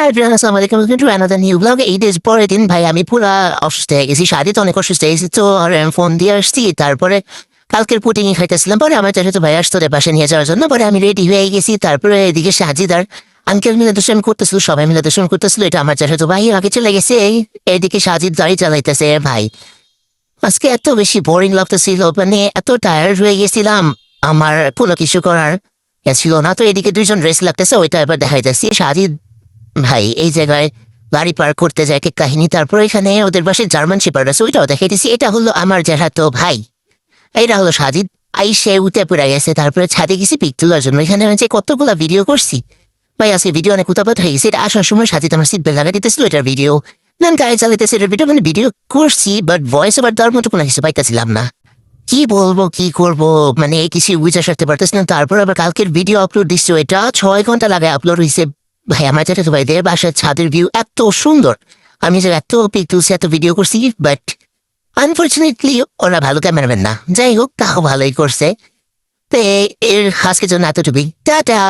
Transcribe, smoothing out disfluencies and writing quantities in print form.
আসসালামু আলাইকুম to another new blog. 8 days পরের দিন ভাই আমি পুরা অসুস্থ হয়ে গেছি, শারীরিক অনেক অসুস্থ হয়ে গেছি। তো আর ফোন দিয়ে আসছি, তারপরে কালকের পুটিংই খাইতেছিলাম। পরে আমার চাচা ভাই আসতো রে বাসা নিয়ে যাওয়ার জন্য। পরে আমি রেডি হয়ে গেছি, তারপরে এদিকে সাজিদার আঙ্কেল মিলে দূষণ করতেছিল, সবাই মিলে দূষণ করতেছিল। এটা আমার চাচা ভাই আগে চলে গেছে, এইদিকে সাজিদ গাড়ি চালাইতেছে। ভাই আজকে এত বেশি বোরিং লাগতেছিল, মানে এত টায়ার্ড হয়ে গেছিলাম, আমার কোনো কিছু করার ছিল না। তো এদিকে দুইজন রেস্ট লাগতেছে, ওইটা এবার দেখাই যাচ্ছে। সাজিদ ভাই এই জায়গায় গাড়ি পার্ক করতে যায় কি কাহিনী। তারপর এখানে ওদের পাশে জার্মান শেপার্ড আছে, ওইটাও দেখাইতেছি। এটা হলো আমার তো ভাই, এটা হলো সাজিদ। সে উঠে পড়ে গেছে, তারপরে ছাদে গেছি পিক তোলার জন্য। এখানে আমি যে কতগুলা ভিডিও করছি ভাই, আজকে ভিডিও অনেক উতাপাত হয়ে গেছে। এটা আসার সময় সাজিদ আমার সিট বেল্ট লাগাই দিতেছিল, এটার ভিডিও দেন গাড়ি চালাইতেছে। এটার ভিডিও মানে ভিডিও করছি, বাট ভয়েস ওভার দেওয়ার মতো কোনো কিছু পাইতেছিলাম না। কি বলবো কি করবো, মানে কিছু বুঝে সারতে পারতেছি না। তারপর আবার কালকের ভিডিও আপলোড দিচ্ছি, এটা 6 ঘন্টা লাগে আপলোড হয়েছে। ভাই আমার তো ভাই দেব বাসার ছাদের ভিউ এত সুন্দর, আমি যে এত পিক তুলছি, এত ভিডিও করছি, বাট আনফর্চুনেটলি ওরা ভালো ক্যামেরাম্যান না। যাই হোক, তাও ভালোই করছে। তো এর আজকের জন্য এতটুকুই, টাটা।